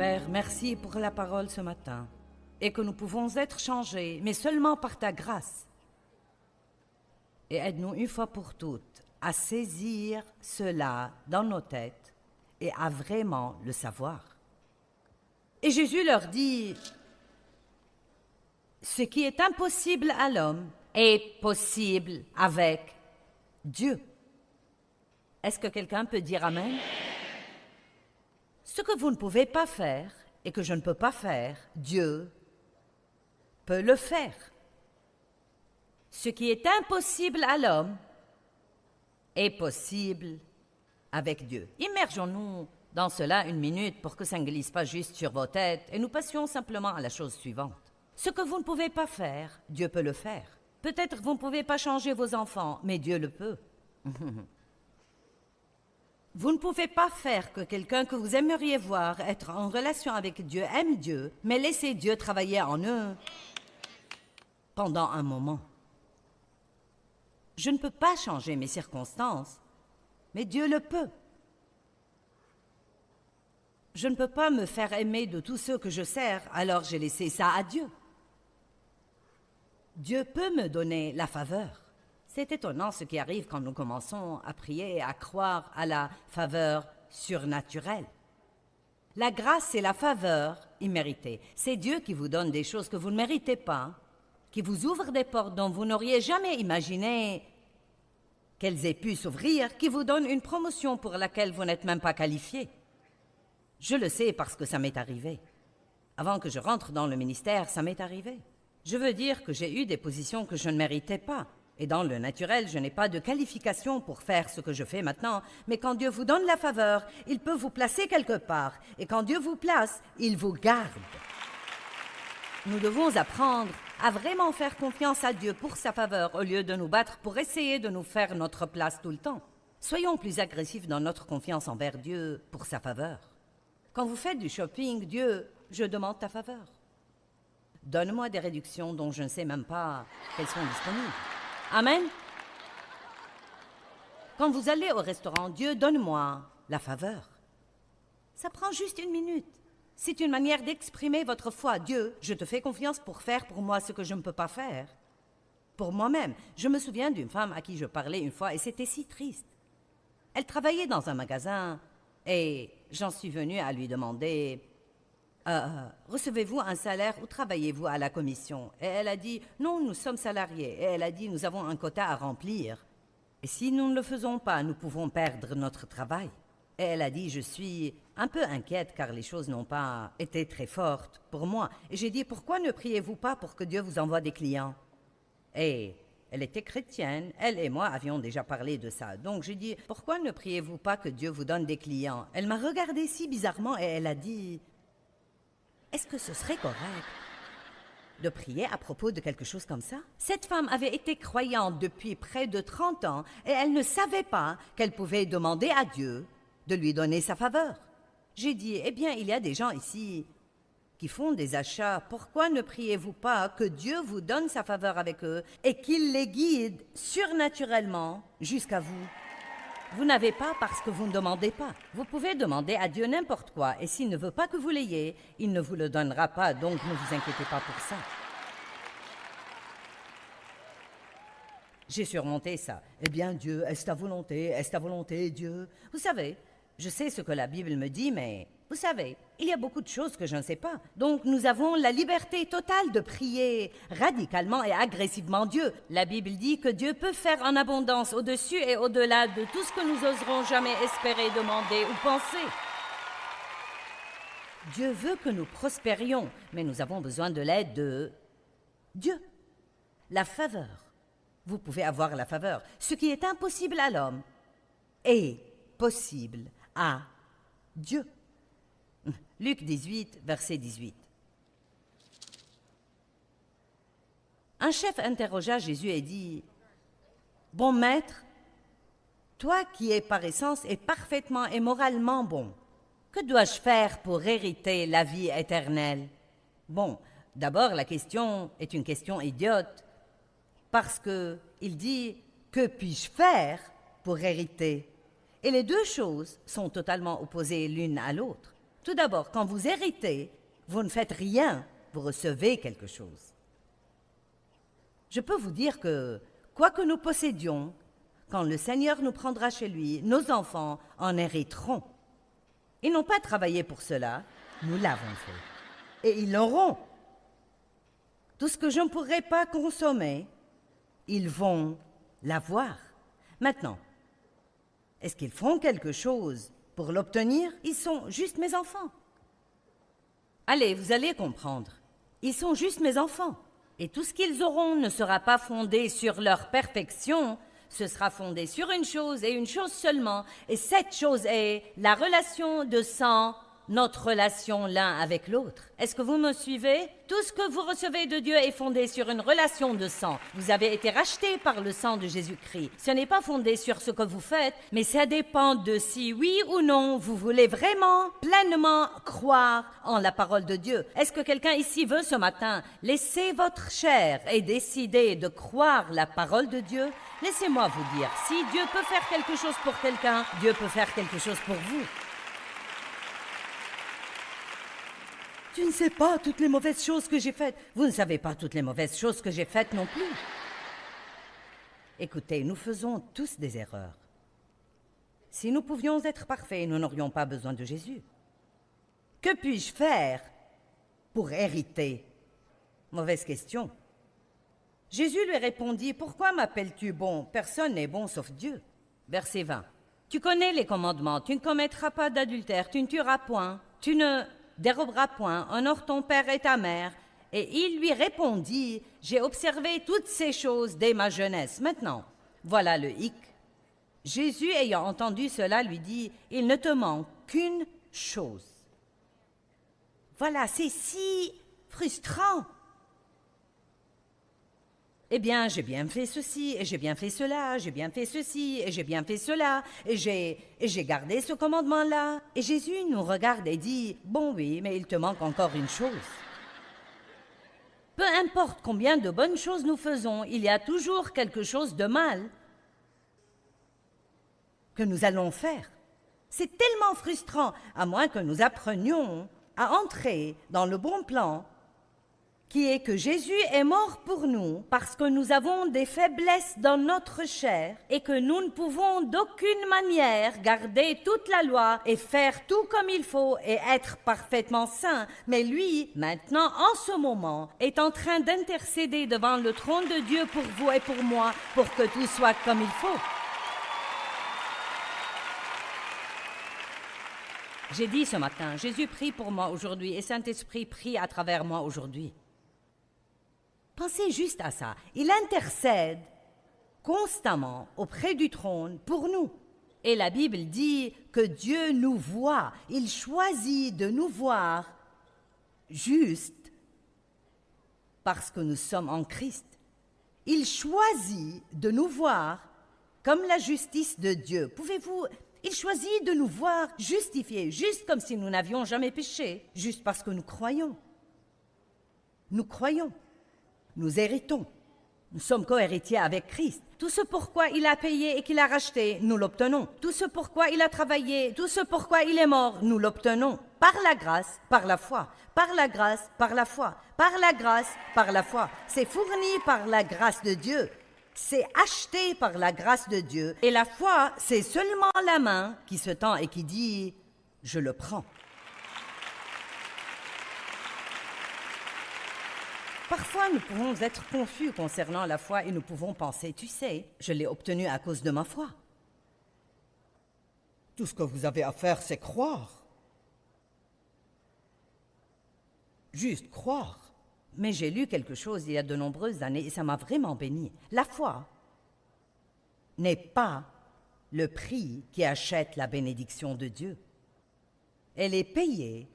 Père, merci pour la parole ce matin et que nous pouvons être changés, mais seulement par ta grâce. Et aide-nous une fois pour toutes à saisir cela dans nos têtes et à vraiment le savoir. Et Jésus leur dit, ce qui est impossible à l'homme est possible avec Dieu. Est-ce que quelqu'un peut dire Amen? Ce que vous ne pouvez pas faire et que je ne peux pas faire, Dieu peut le faire. Ce qui est impossible à l'homme est possible avec Dieu. Immergeons-nous dans cela une minute pour que ça ne glisse pas juste sur vos têtes et nous passions simplement à la chose suivante. Ce que vous ne pouvez pas faire, Dieu peut le faire. Peut-être que vous ne pouvez pas changer vos enfants, mais Dieu le peut. Vous ne pouvez pas faire que quelqu'un que vous aimeriez voir être en relation avec Dieu aime Dieu, mais laissez Dieu travailler en eux pendant un moment. Je ne peux pas changer mes circonstances, mais Dieu le peut. Je ne peux pas me faire aimer de tous ceux que je sers, alors j'ai laissé ça à Dieu. Dieu peut me donner la faveur. C'est étonnant ce qui arrive quand nous commençons à prier et à croire à la faveur surnaturelle. La grâce et la faveur imméritée. C'est Dieu qui vous donne des choses que vous ne méritez pas, qui vous ouvre des portes dont vous n'auriez jamais imaginé qu'elles aient pu s'ouvrir, qui vous donne une promotion pour laquelle vous n'êtes même pas qualifié. Je le sais parce que ça m'est arrivé. Avant que je rentre dans le ministère, ça m'est arrivé. Je veux dire que j'ai eu des positions que je ne méritais pas. Et dans le naturel, je n'ai pas de qualification pour faire ce que je fais maintenant. Mais quand Dieu vous donne la faveur, il peut vous placer quelque part. Et quand Dieu vous place, il vous garde. Nous devons apprendre à vraiment faire confiance à Dieu pour sa faveur au lieu de nous battre pour essayer de nous faire notre place tout le temps. Soyons plus agressifs dans notre confiance envers Dieu pour sa faveur. Quand vous faites du shopping, Dieu, je demande ta faveur. Donne-moi des réductions dont je ne sais même pas qu'elles sont disponibles. Amen. Quand vous allez au restaurant, Dieu, donne-moi la faveur. Ça prend juste une minute. C'est une manière d'exprimer votre foi. Dieu, je te fais confiance pour faire pour moi ce que je ne peux pas faire. Pour moi-même. Je me souviens d'une femme à qui je parlais une fois et c'était si triste. Elle travaillait dans un magasin et j'en suis venue à lui demander recevez-vous un salaire ou travaillez-vous à la commission? Et elle a dit, non, nous sommes salariés. Et elle a dit, nous avons un quota à remplir. Et si nous ne le faisons pas, nous pouvons perdre notre travail. Et elle a dit, je suis un peu inquiète car les choses n'ont pas été très fortes pour moi. Et j'ai dit, pourquoi ne priez-vous pas pour que Dieu vous envoie des clients? Et elle était chrétienne, elle et moi avions déjà parlé de ça. Donc j'ai dit, pourquoi ne priez-vous pas que Dieu vous donne des clients? Elle m'a regardé si bizarrement et elle a dit, est-ce que ce serait correct de prier à propos de quelque chose comme ça? Cette femme avait été croyante depuis près de 30 ans et elle ne savait pas qu'elle pouvait demander à Dieu de lui donner sa faveur. J'ai dit, eh bien, il y a des gens ici qui font des achats. Pourquoi ne priez-vous pas que Dieu vous donne sa faveur avec eux et qu'il les guide surnaturellement jusqu'à vous? Vous n'avez pas parce que vous ne demandez pas. Vous pouvez demander à Dieu n'importe quoi, et s'il ne veut pas que vous l'ayez, il ne vous le donnera pas, donc ne vous inquiétez pas pour ça. J'ai surmonté ça. Eh bien, Dieu, est-ce ta volonté? Est-ce ta volonté, Dieu? Vous savez, je sais ce que la Bible me dit, mais vous savez, il y a beaucoup de choses que je ne sais pas. Donc nous avons la liberté totale de prier radicalement et agressivement Dieu. La Bible dit que Dieu peut faire en abondance au-dessus et au-delà de tout ce que nous oserons jamais espérer, demander ou penser. Dieu veut que nous prospérions, mais nous avons besoin de l'aide de Dieu. La faveur. Vous pouvez avoir la faveur. Ce qui est impossible à l'homme est possible à Dieu. Luc 18, verset 18. Un chef interrogea Jésus et dit, « Bon maître, toi qui es par essence et parfaitement et moralement bon, que dois-je faire pour hériter la vie éternelle? » Bon, d'abord la question est une question idiote, parce qu'il dit, « Que puis-je faire pour hériter ?» Et les deux choses sont totalement opposées l'une à l'autre. Tout d'abord, quand vous héritez, vous ne faites rien, vous recevez quelque chose. Je peux vous dire que, quoi que nous possédions, quand le Seigneur nous prendra chez lui, nos enfants en hériteront. Ils n'ont pas travaillé pour cela, nous l'avons fait. Et ils l'auront. Tout ce que je ne pourrai pas consommer, ils vont l'avoir. Maintenant, est-ce qu'ils font quelque chose pour l'obtenir? Ils sont juste mes enfants. Allez, vous allez comprendre. Ils sont juste mes enfants. Et tout ce qu'ils auront ne sera pas fondé sur leur perfection, ce sera fondé sur une chose et une chose seulement. Et cette chose est la relation de sang, notre relation l'un avec l'autre. Est-ce que vous me suivez? Tout ce que vous recevez de Dieu est fondé sur une relation de sang. Vous avez été rachetés par le sang de Jésus-Christ. Ce n'est pas fondé sur ce que vous faites, mais ça dépend de si oui ou non vous voulez vraiment, pleinement croire en la parole de Dieu. Est-ce que quelqu'un ici veut ce matin laisser votre chair et décider de croire la parole de Dieu? Laissez-moi vous dire, si Dieu peut faire quelque chose pour quelqu'un, Dieu peut faire quelque chose pour vous. Tu ne sais pas toutes les mauvaises choses que j'ai faites. Vous ne savez pas toutes les mauvaises choses que j'ai faites non plus. Écoutez, nous faisons tous des erreurs. Si nous pouvions être parfaits, nous n'aurions pas besoin de Jésus. Que puis-je faire pour hériter? Mauvaise question. Jésus lui répondit, « Pourquoi m'appelles-tu bon? Personne n'est bon sauf Dieu. » Verset 20. Tu connais les commandements. Tu ne commettras pas d'adultère. Tu ne tueras point. Tu ne déroberas point, honore ton père et ta mère. Et il lui répondit, j'ai observé toutes ces choses dès ma jeunesse. Maintenant, voilà le hic. Jésus, ayant entendu cela, lui dit, il ne te manque qu'une chose. Voilà, c'est si frustrant. Eh bien, j'ai bien fait ceci, et j'ai bien fait cela, j'ai bien fait ceci, et j'ai bien fait cela, et j'ai gardé ce commandement-là. Et Jésus nous regarde et dit, bon oui, mais il te manque encore une chose. Peu importe combien de bonnes choses nous faisons, il y a toujours quelque chose de mal que nous allons faire. C'est tellement frustrant, à moins que nous apprenions à entrer dans le bon plan, qui est que Jésus est mort pour nous parce que nous avons des faiblesses dans notre chair et que nous ne pouvons d'aucune manière garder toute la loi et faire tout comme il faut et être parfaitement saint. Mais lui, maintenant, en ce moment, est en train d'intercéder devant le trône de Dieu pour vous et pour moi, pour que tout soit comme il faut. J'ai dit ce matin, Jésus prie pour moi aujourd'hui et Saint-Esprit prie à travers moi aujourd'hui. Pensez juste à ça. Il intercède constamment auprès du trône pour nous. Et la Bible dit que Dieu nous voit. Il choisit de nous voir juste parce que nous sommes en Christ. Il choisit de nous voir comme la justice de Dieu. Il choisit de nous voir justifiés, juste comme si nous n'avions jamais péché, juste parce que nous croyons. Nous croyons. Nous héritons. Nous sommes co-héritiers avec Christ. Tout ce pourquoi il a payé et qu'il a racheté, nous l'obtenons. Tout ce pourquoi il a travaillé, tout ce pourquoi il est mort, nous l'obtenons. Par la grâce, par la foi. Par la grâce, par la foi. Par la grâce, par la foi. C'est fourni par la grâce de Dieu. C'est acheté par la grâce de Dieu. Et la foi, c'est seulement la main qui se tend et qui dit « Je le prends ». Parfois, nous pouvons être confus concernant la foi et nous pouvons penser, tu sais, je l'ai obtenue à cause de ma foi. Tout ce que vous avez à faire, c'est croire. Juste croire. Mais j'ai lu quelque chose il y a de nombreuses années et ça m'a vraiment béni. La foi n'est pas le prix qui achète la bénédiction de Dieu. Elle est payée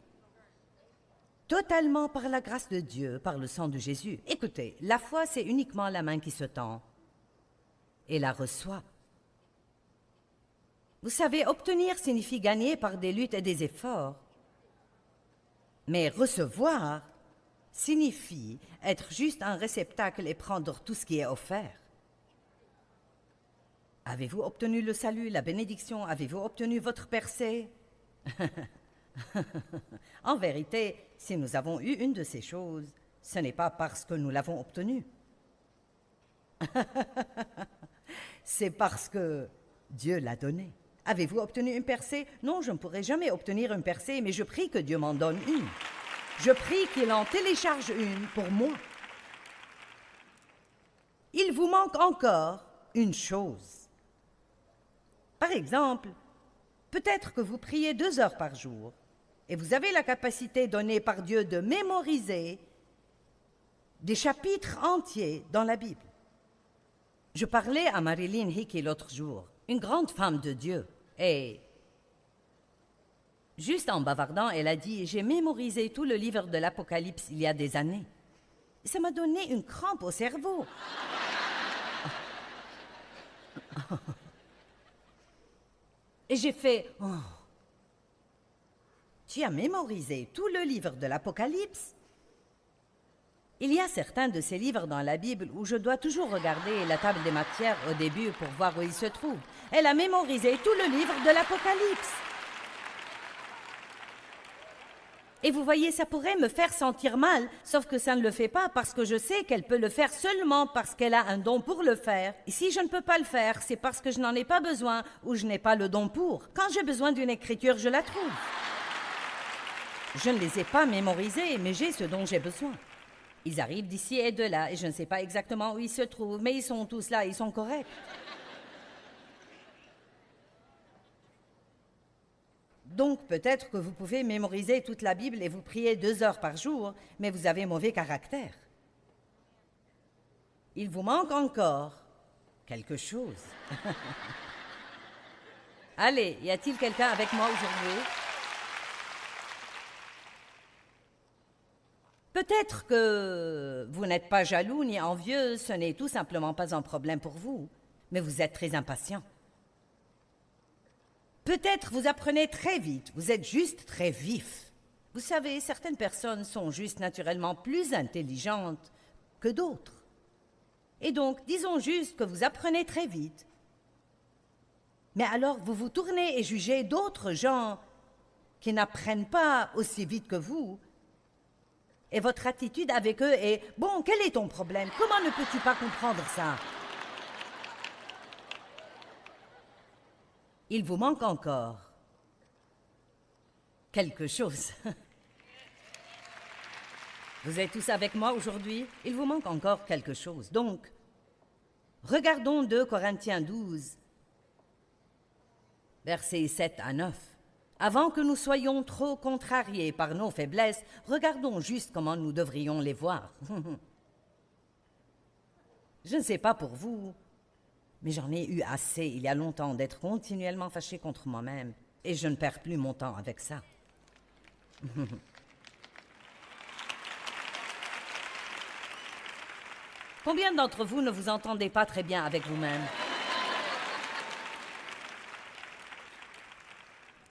totalement par la grâce de Dieu, par le sang de Jésus. Écoutez, la foi, c'est uniquement la main qui se tend et la reçoit. Vous savez, obtenir signifie gagner par des luttes et des efforts. Mais recevoir signifie être juste un réceptacle et prendre tout ce qui est offert. Avez-vous obtenu le salut, la bénédiction? Avez-vous obtenu votre percée? En vérité, si nous avons eu une de ces choses, ce n'est pas parce que nous l'avons obtenue. C'est parce que Dieu l'a donnée. Avez-vous obtenu une percée? Non, je ne pourrai jamais obtenir une percée, mais je prie que Dieu m'en donne une. Je prie qu'il en télécharge une pour moi. Il vous manque encore une chose. Par exemple, peut-être que vous priez 2 heures par jour et vous avez la capacité donnée par Dieu de mémoriser des chapitres entiers dans la Bible. Je parlais à Marilyn Hickey l'autre jour, une grande femme de Dieu, et juste en bavardant, elle a dit « J'ai mémorisé tout le livre de l'Apocalypse il y a des années. » Ça m'a donné une crampe au cerveau. Et j'ai fait « Oh, tu as mémorisé tout le livre de l'Apocalypse ?» Il y a certains de ces livres dans la Bible où je dois toujours regarder la table des matières au début pour voir où ils se trouvent. Elle a mémorisé tout le livre de l'Apocalypse. Et vous voyez, ça pourrait me faire sentir mal, sauf que ça ne le fait pas parce que je sais qu'elle peut le faire seulement parce qu'elle a un don pour le faire. Et si je ne peux pas le faire, c'est parce que je n'en ai pas besoin ou je n'ai pas le don pour. Quand j'ai besoin d'une écriture, je la trouve. Je ne les ai pas mémorisés, mais j'ai ce dont j'ai besoin. Ils arrivent d'ici et de là, et je ne sais pas exactement où ils se trouvent, mais ils sont tous là, ils sont corrects. Donc, peut-être que vous pouvez mémoriser toute la Bible et vous prier 2 heures par jour, mais vous avez mauvais caractère. Il vous manque encore quelque chose. Allez, y a-t-il quelqu'un avec moi aujourd'hui? Peut-être que vous n'êtes pas jaloux ni envieux, ce n'est tout simplement pas un problème pour vous, mais vous êtes très impatient. Peut-être vous apprenez très vite, vous êtes juste très vif. Vous savez, certaines personnes sont juste naturellement plus intelligentes que d'autres. Et donc, disons juste que vous apprenez très vite. Mais alors, vous vous tournez et jugez d'autres gens qui n'apprennent pas aussi vite que vous. Et votre attitude avec eux est « Bon, quel est ton problème? Comment ne peux-tu pas comprendre ça? » Il vous manque encore quelque chose. Vous êtes tous avec moi aujourd'hui? Il vous manque encore quelque chose. Donc, regardons 2 Corinthiens 12, versets 7 à 9. Avant que nous soyons trop contrariés par nos faiblesses, regardons juste comment nous devrions les voir. Je ne sais pas pour vous, mais j'en ai eu assez il y a longtemps d'être continuellement fâché contre moi-même, et je ne perds plus mon temps avec ça. Combien d'entre vous ne vous entendez pas très bien avec vous-même?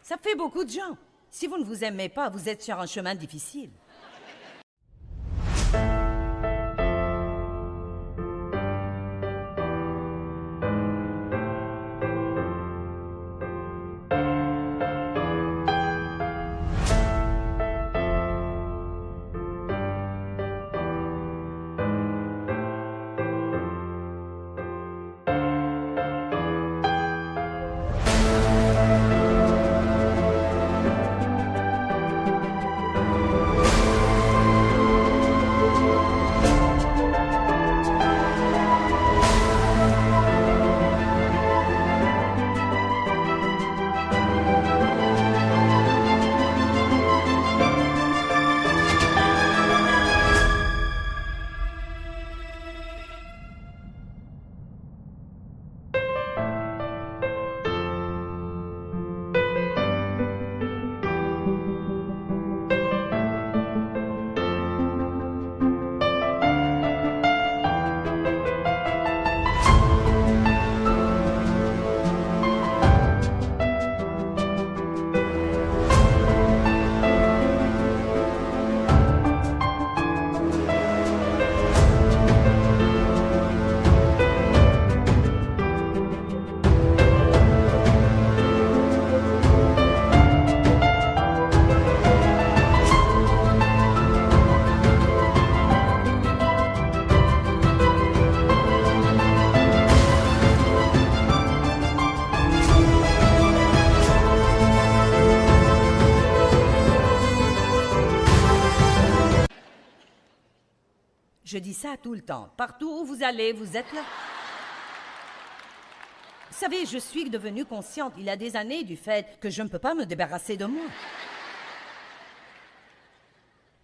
Ça fait beaucoup de gens. Si vous ne vous aimez pas, vous êtes sur un chemin difficile. Je dis ça tout le temps. Partout où vous allez, vous êtes là. Vous savez, je suis devenue consciente il y a des années du fait que je ne peux pas me débarrasser de moi.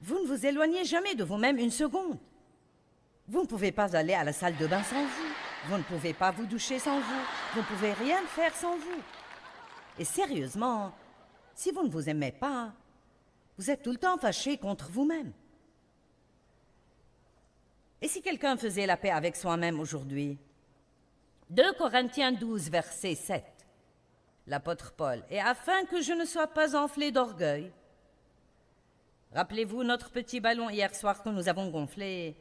Vous ne vous éloignez jamais de vous-même une seconde. Vous ne pouvez pas aller à la salle de bain sans vous. Vous ne pouvez pas vous doucher sans vous. Vous ne pouvez rien faire sans vous. Et sérieusement, si vous ne vous aimez pas, vous êtes tout le temps fâché contre vous-même. Et si quelqu'un faisait la paix avec soi-même aujourd'hui? 2 Corinthiens 12, verset 7. L'apôtre Paul. Et afin que je ne sois pas enflé d'orgueil. Rappelez-vous notre petit ballon hier soir que nous avons gonflé.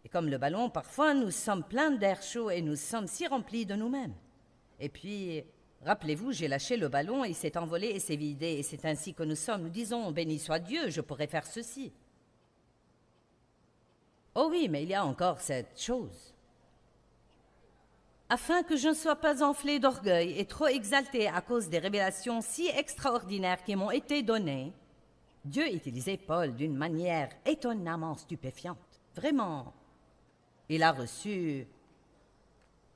Et comme le ballon, parfois nous sommes pleins d'air chaud et nous sommes si remplis de nous-mêmes. Et puis, rappelez-vous, j'ai lâché le ballon, il s'est envolé et s'est vidé. Et c'est ainsi que nous sommes. Nous disons, béni soit Dieu, je pourrais faire ceci. Oh oui, mais il y a encore cette chose. Afin que je ne sois pas enflé d'orgueil et trop exalté à cause des révélations si extraordinaires qui m'ont été données, Dieu utilisait Paul d'une manière étonnamment stupéfiante. Vraiment. Il a reçu,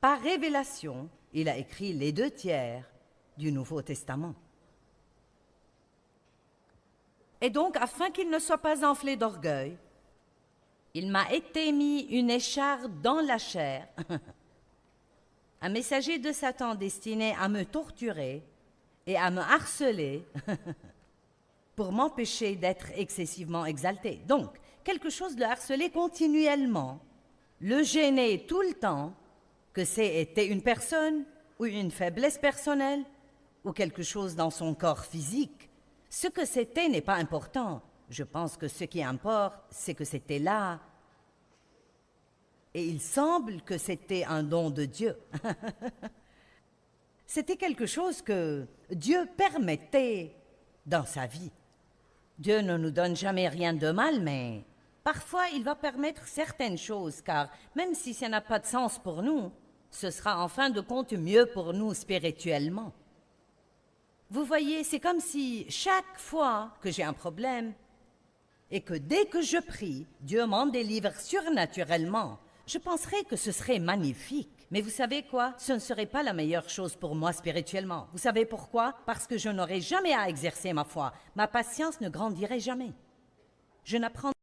par révélation, il a écrit les 2 tiers du Nouveau Testament. Et donc, afin qu'il ne soit pas enflé d'orgueil, il m'a été mis une écharpe dans la chair, un messager de Satan destiné à me torturer et à me harceler pour m'empêcher d'être excessivement exalté. Donc, quelque chose de le harceler continuellement, le gêner tout le temps, que c'était une personne ou une faiblesse personnelle ou quelque chose dans son corps physique. Ce que c'était n'est pas important. Je pense que ce qui importe, c'est que c'était là. Et il semble que c'était un don de Dieu. C'était quelque chose que Dieu permettait dans sa vie. Dieu ne nous donne jamais rien de mal, mais parfois il va permettre certaines choses, car même si ça n'a pas de sens pour nous, ce sera en fin de compte mieux pour nous spirituellement. Vous voyez, c'est comme si chaque fois que j'ai un problème et que dès que je prie, Dieu m'en délivre surnaturellement, je penserais que ce serait magnifique. Mais vous savez quoi? Ce ne serait pas la meilleure chose pour moi spirituellement. Vous savez pourquoi? Parce que je n'aurais jamais à exercer ma foi. Ma patience ne grandirait jamais. Je n'apprendrai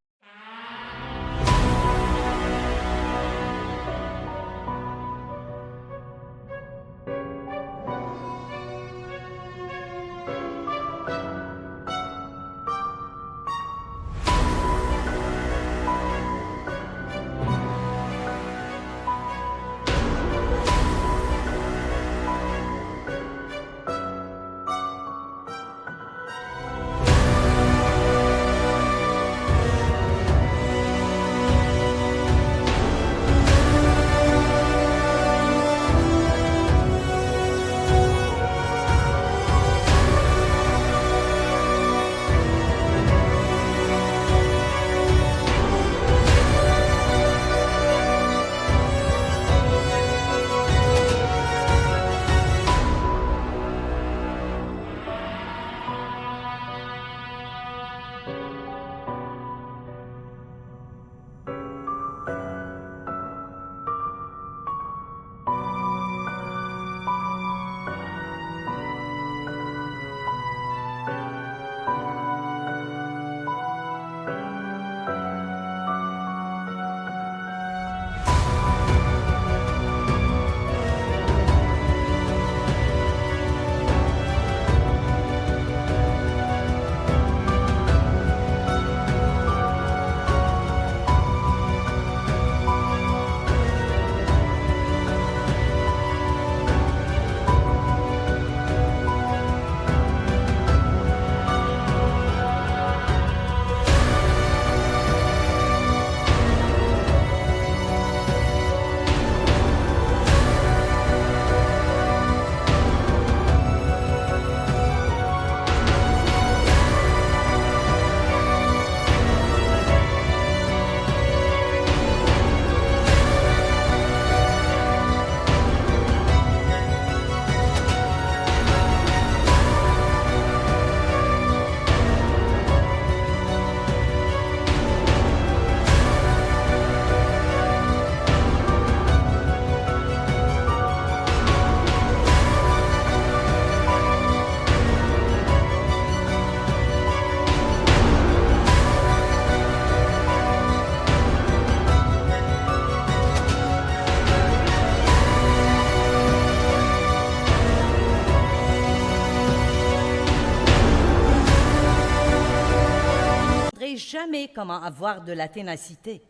sais jamais comment avoir de la ténacité.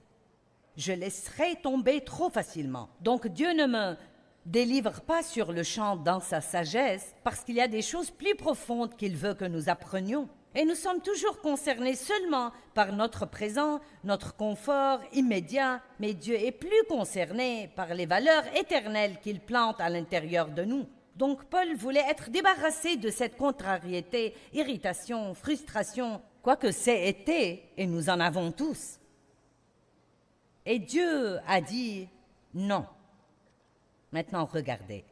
Je laisserai tomber trop facilement. Donc Dieu ne me délivre pas sur le champ dans sa sagesse, parce qu'il y a des choses plus profondes qu'il veut que nous apprenions. Et nous sommes toujours concernés seulement par notre présent, notre confort immédiat, mais Dieu est plus concerné par les valeurs éternelles qu'il plante à l'intérieur de nous. Donc Paul voulait être débarrassé de cette contrariété, irritation, frustration, quoique c'est été, et nous en avons tous. Et Dieu a dit non. Maintenant, regardez.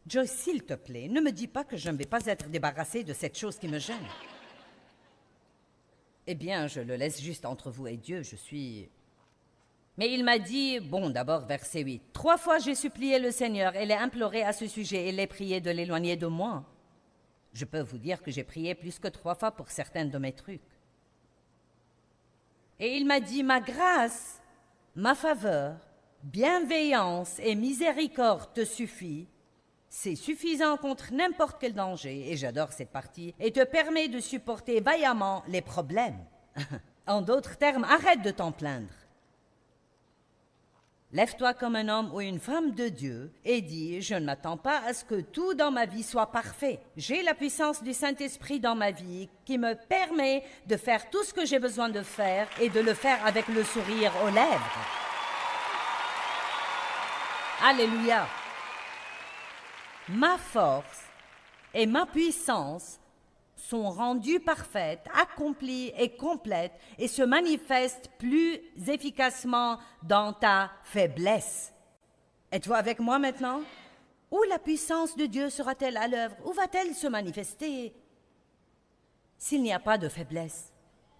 Joyce, s'il te plaît, ne me dis pas que je ne vais pas être débarrassé de cette chose qui me gêne. Eh bien, je le laisse juste entre vous et Dieu, je suis... Mais il m'a dit, bon, d'abord, verset 8, « 3 fois j'ai supplié le Seigneur et l'ai imploré à ce sujet et l'ai prié de l'éloigner de moi. » Je peux vous dire que j'ai prié plus que 3 fois pour certains de mes trucs. Et il m'a dit, « Ma grâce, ma faveur, bienveillance et miséricorde te suffit. C'est suffisant contre n'importe quel danger, et j'adore cette partie, et te permet de supporter vaillamment les problèmes. » En d'autres termes, arrête de t'en plaindre. Lève-toi comme un homme ou une femme de Dieu et dis, je ne m'attends pas à ce que tout dans ma vie soit parfait. J'ai la puissance du Saint-Esprit dans ma vie qui me permet de faire tout ce que j'ai besoin de faire et de le faire avec le sourire aux lèvres. Alléluia. Ma force et ma puissance sont rendues parfaites, accomplies et complètes et se manifestent plus efficacement dans ta faiblesse. Êtes-vous avec moi maintenant? Où la puissance de Dieu sera-t-elle à l'œuvre? Où va-t-elle se manifester s'il n'y a pas de faiblesse?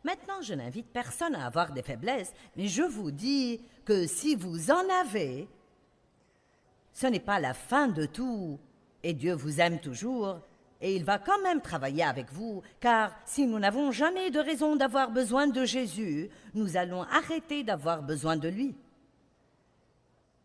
Maintenant, je n'invite personne à avoir des faiblesses, mais je vous dis que si vous en avez, ce n'est pas la fin de tout, et Dieu vous aime toujours, et il va quand même travailler avec vous, car si nous n'avons jamais de raison d'avoir besoin de Jésus, nous allons arrêter d'avoir besoin de lui.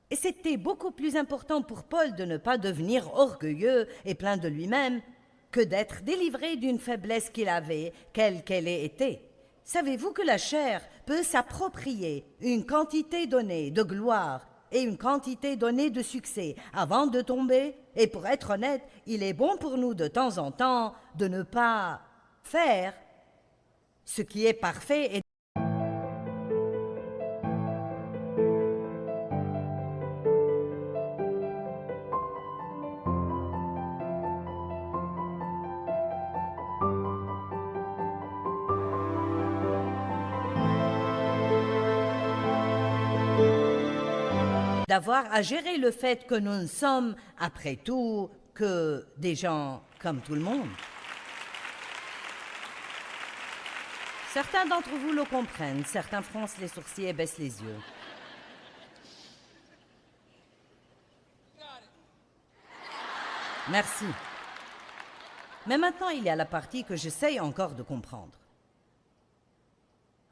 Et c'était beaucoup plus important pour Paul de ne pas devenir orgueilleux et plein de lui-même que d'être délivré d'une faiblesse qu'il avait, quelle qu'elle ait été. Savez-vous que la chair peut s'approprier une quantité donnée de gloire et une quantité donnée de succès avant de tomber? Et pour être honnête, il est bon pour nous de temps en temps de ne pas faire ce qui est parfait et d'avoir à gérer le fait que nous ne sommes, après tout, que des gens comme tout le monde. Certains d'entre vous le comprennent, certains froncent les sourcils et baissent les yeux. Merci. Mais maintenant, il y a la partie que j'essaye encore de comprendre.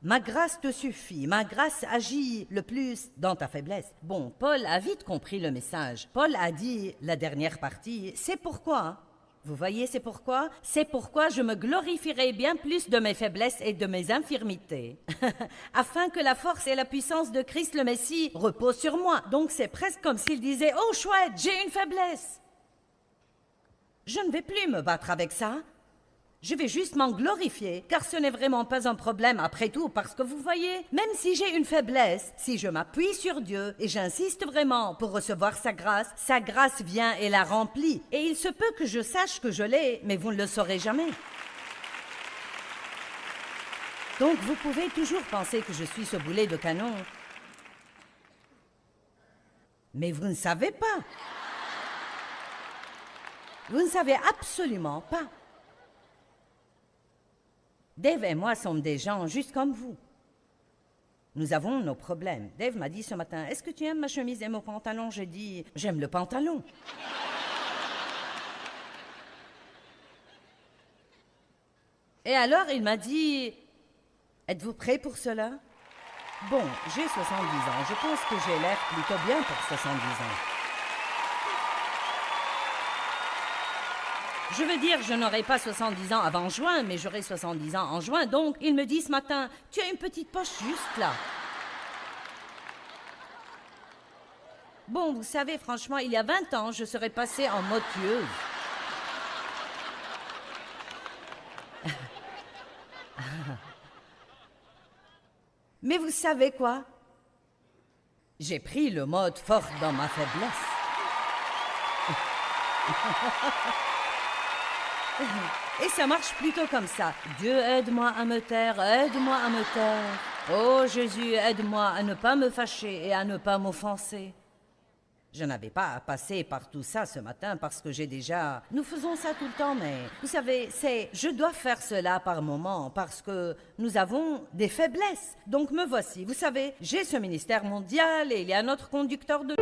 Ma grâce te suffit, ma grâce agit le plus dans ta faiblesse. Bon, Paul a vite compris le message. Paul a dit, la dernière partie, c'est pourquoi. Vous voyez, c'est pourquoi? C'est pourquoi je me glorifierai bien plus de mes faiblesses et de mes infirmités, afin que la force et la puissance de Christ le Messie reposent sur moi. Donc c'est presque comme s'il disait, oh chouette, j'ai une faiblesse. Je ne vais plus me battre avec ça. Je vais juste m'en glorifier, car ce n'est vraiment pas un problème après tout, parce que vous voyez, même si j'ai une faiblesse, si je m'appuie sur Dieu et j'insiste vraiment pour recevoir sa grâce vient et la remplit. Et il se peut que je sache que je l'ai, mais vous ne le saurez jamais. Donc vous pouvez toujours penser que je suis ce boulet de canon. Mais vous ne savez pas. Vous ne savez absolument pas. Dave et moi sommes des gens juste comme vous. Nous avons nos problèmes. Dave m'a dit ce matin, « Est-ce que tu aimes ma chemise et mon pantalon ?» J'ai dit, « J'aime le pantalon. » Et alors il m'a dit, « Êtes-vous prêt pour cela ?» Bon, j'ai 70 ans. Je pense que j'ai l'air plutôt bien pour 70 ans. Je veux dire, je n'aurai pas 70 ans avant juin, mais j'aurai 70 ans en juin. Donc, il me dit ce matin, tu as une petite poche juste là. Bon, vous savez, franchement, il y a 20 ans, je serais passée en mode tueuse. Mais vous savez quoi? J'ai pris le mode forte dans ma faiblesse. Et ça marche plutôt comme ça. Dieu, aide-moi à me taire, aide-moi à me taire. Oh Jésus, aide-moi à ne pas me fâcher et à ne pas m'offenser. Je n'avais pas à passer par tout ça ce matin parce que j'ai déjà... Nous faisons ça tout le temps, mais vous savez, je dois faire cela par moment parce que nous avons des faiblesses. Donc me voici. Vous savez, j'ai ce ministère mondial et il y a notre conducteur de...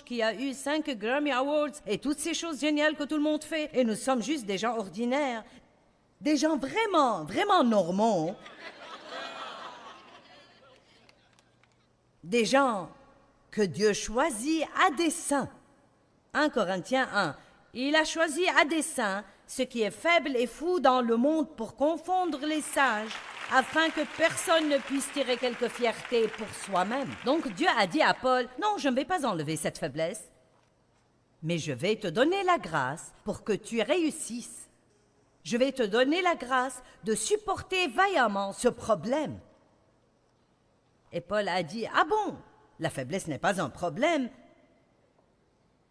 qui a eu 5 Grammy Awards et toutes ces choses géniales que tout le monde fait. Et nous sommes juste des gens ordinaires. Des gens vraiment, vraiment normaux. Des gens que Dieu choisit à dessein. 1 Corinthiens 1. Il a choisi à dessein ce qui est faible et fou dans le monde pour confondre les sages, afin que personne ne puisse tirer quelque fierté pour soi-même. Donc Dieu a dit à Paul, non, je ne vais pas enlever cette faiblesse, mais je vais te donner la grâce pour que tu réussisses. Je vais te donner la grâce de supporter vaillamment ce problème. Et Paul a dit, ah bon, la faiblesse n'est pas un problème,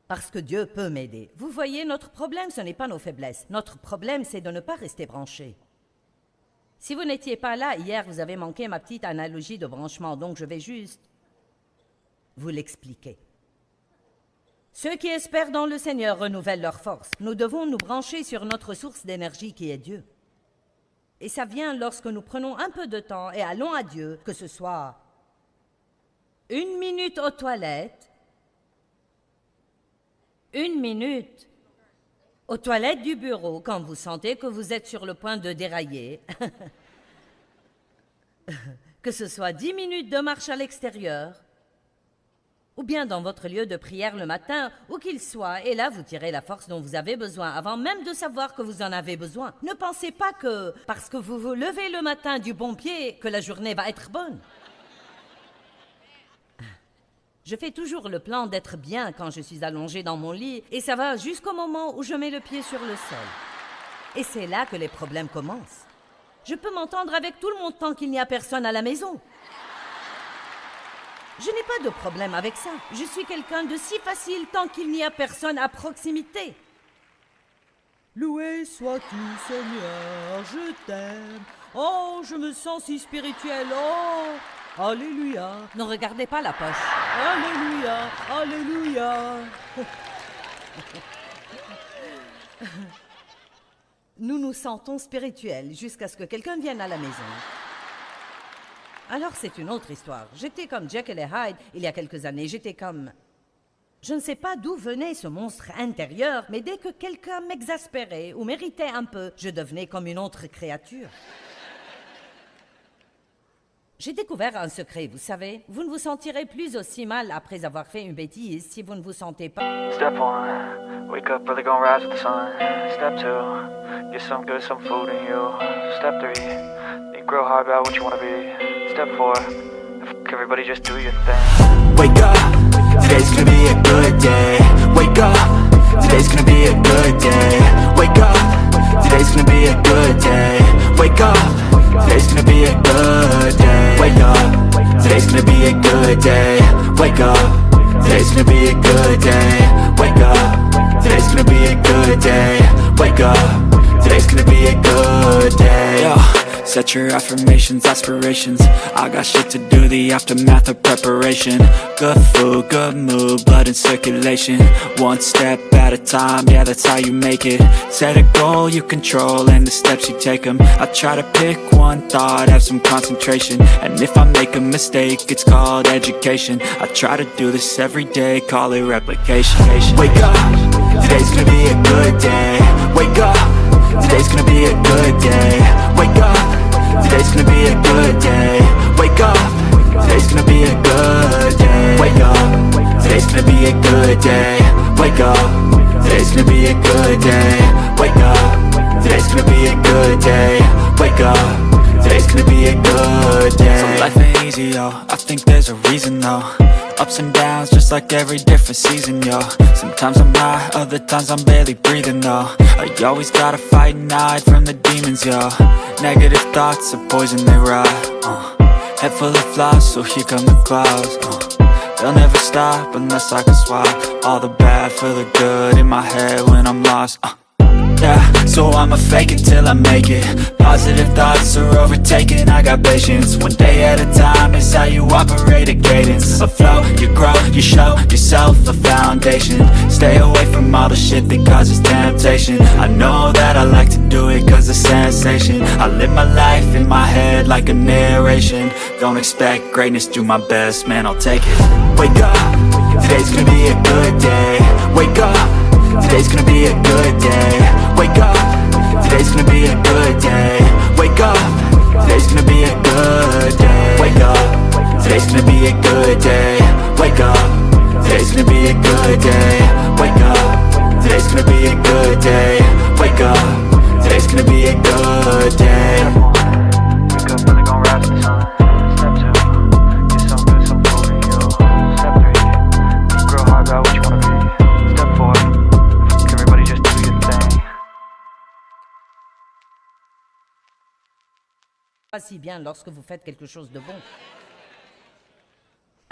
parce que Dieu peut m'aider. Vous voyez, notre problème, ce n'est pas nos faiblesses. Notre problème, c'est de ne pas rester branché. Si vous n'étiez pas là, hier, vous avez manqué ma petite analogie de branchement, donc je vais juste vous l'expliquer. Ceux qui espèrent dans le Seigneur renouvellent leur force. Nous devons nous brancher sur notre source d'énergie qui est Dieu. Et ça vient lorsque nous prenons un peu de temps et allons à Dieu, que ce soit 1 minute aux toilettes, 1 minute aux toilettes du bureau quand vous sentez que vous êtes sur le point de dérailler, que ce soit 10 minutes de marche à l'extérieur, ou bien dans votre lieu de prière le matin, où qu'il soit, et là vous tirez la force dont vous avez besoin, avant même de savoir que vous en avez besoin. Ne pensez pas que, parce que vous vous levez le matin du bon pied, que la journée va être bonne. Je fais toujours le plan d'être bien quand je suis allongée dans mon lit, et ça va jusqu'au moment où je mets le pied sur le sol. Et c'est là que les problèmes commencent. Je peux m'entendre avec tout le monde tant qu'il n'y a personne à la maison. Je n'ai pas de problème avec ça. Je suis quelqu'un de si facile tant qu'il n'y a personne à proximité. Loué sois-tu, Seigneur, je t'aime. Oh, je me sens si spirituel. Oh, Alléluia. Ne regardez pas la poche. Alléluia. Alléluia. Nous nous sentons spirituels jusqu'à ce que quelqu'un vienne à la maison. Alors c'est une autre histoire. J'étais comme Jekyll et Hyde il y a quelques années. J'étais comme... Je ne sais pas d'où venait ce monstre intérieur, mais dès que quelqu'un m'exaspérait ou m'irritait un peu, je devenais comme une autre créature. J'ai découvert un secret, vous savez. Vous ne vous sentirez plus aussi mal après avoir fait une bêtise si vous ne vous sentez pas... Step 1, wake up early, gonna rise with the sun. Step 2, get some good, some food in you. Step 3, think real hard about what you wanna be. Step 4, everybody just do your thing. Wake up, today's gonna be a good day. Wake up, today's gonna be a good day. Wake up, today's gonna be a good day. Wake up, today's gonna be a good day. Wake up, today's gonna be a good day. Wake up, today's gonna be a good day. Wake up, today's gonna be a good day. Wake up, today's gonna be a good day. Yo. Set your affirmations, aspirations. I got shit to do, the aftermath of preparation. Good food, good mood, blood in circulation. One step at a time, yeah, that's how you make it. Set a goal you control and the steps you take them. I try to pick one thought, have some concentration. And if I make a mistake, it's called education. I try to do this every day, call it replication. Wake up, today's gonna be a good day. Wake up, today's gonna be a good day. Wake up, today's gonna be a good day. Wake up, today's gonna be a good day. Wake up, today's gonna be a good day. Wake up, today's gonna be a good day. Wake up, today's gonna be a good day. Wake up, today's gonna be a good day. So life ain't easy, yo, I think there's a reason though. Ups and downs, just like every different season, yo. Sometimes I'm high, other times I'm barely breathing, though. I always gotta fight and hide from the demons, yo. Negative thoughts are poison, they rot. Head full of flies, so here come the clouds. They'll never stop unless I can swap all the bad for the good in my head when I'm lost. Yeah, so I'ma fake it till I make it. Positive thoughts are overtaken, I got patience. One day at a time is how you operate a cadence. A flow, you grow, you show yourself a foundation. Stay away from all the shit that causes temptation. I know that I like to do it cause it's sensation. I live my life in my head like a narration. Don't expect greatness, do my best, man, I'll take it. Wake up, today's gonna be a good day. Wake up, today's gonna be a good day. Wake up, today's gonna be a good day. Wake up, today's gonna be a good day. Wake up, today's gonna be a good day. Wake up, today's gonna be a good day. Wake up, today's gonna be a good day. Wake up, today's gonna be a good day. Wake up early, gonna rise with the sun. Step 2, get some good, some food in you. Step 3, think real hard about what you wanna be. Step 4, everybody just do your thing. Pas si bien lorsque vous faites quelque chose de bon.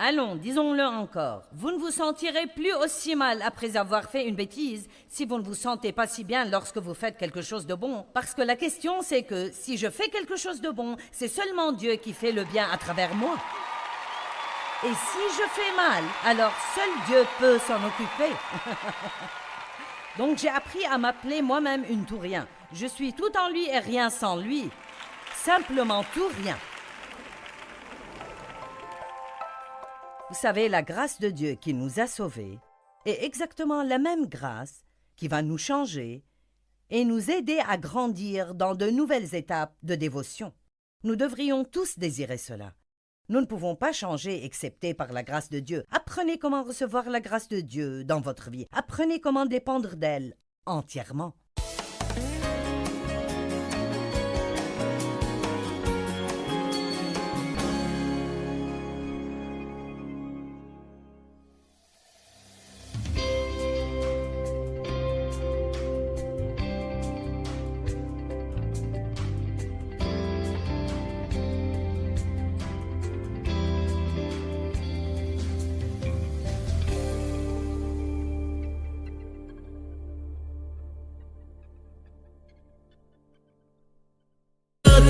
Allons, disons-le encore. Vous ne vous sentirez plus aussi mal après avoir fait une bêtise si vous ne vous sentez pas si bien lorsque vous faites quelque chose de bon. Parce que la question, c'est que si je fais quelque chose de bon, c'est seulement Dieu qui fait le bien à travers moi. Et si je fais mal, alors seul Dieu peut s'en occuper. Donc j'ai appris à m'appeler moi-même une tout rien. Je suis tout en lui et rien sans lui. Simplement tout rien. Vous savez, la grâce de Dieu qui nous a sauvés est exactement la même grâce qui va nous changer et nous aider à grandir dans de nouvelles étapes de dévotion. Nous devrions tous désirer cela. Nous ne pouvons pas changer excepté par la grâce de Dieu. Apprenez comment recevoir la grâce de Dieu dans votre vie. Apprenez comment dépendre d'elle entièrement.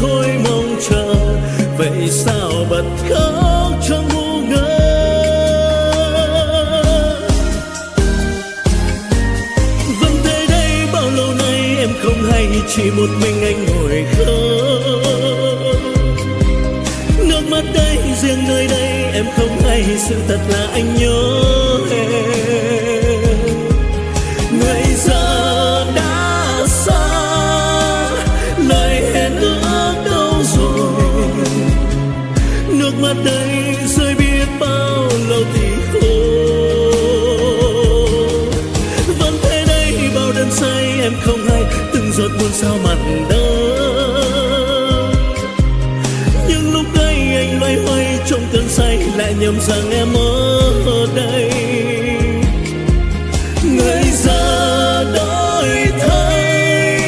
thôi mong chờ vậy sao bật khóc chỉ một mình anh ngồi khóc. Nước mắt đây riêng nơi đây em không hay, sự thật là anh nhớ em. Người giờ đã xa, lời hẹn ước đâu rồi. Nước mắt đây rơi biết bao lâu thì khô. Vẫn thế đây bao đêm say em không hay, từng giọt buồn sao mặn đắng. Nhưng lúc đây anh loay hoay trong cơn say, lại nhầm rằng em ở đây. Người giờ đổi thay,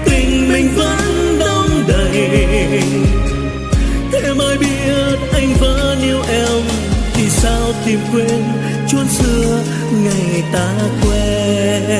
tình mình vẫn đong đầy. Thế mới biết anh vẫn yêu em, thì sao tìm quên chốn xưa ngày ta quen.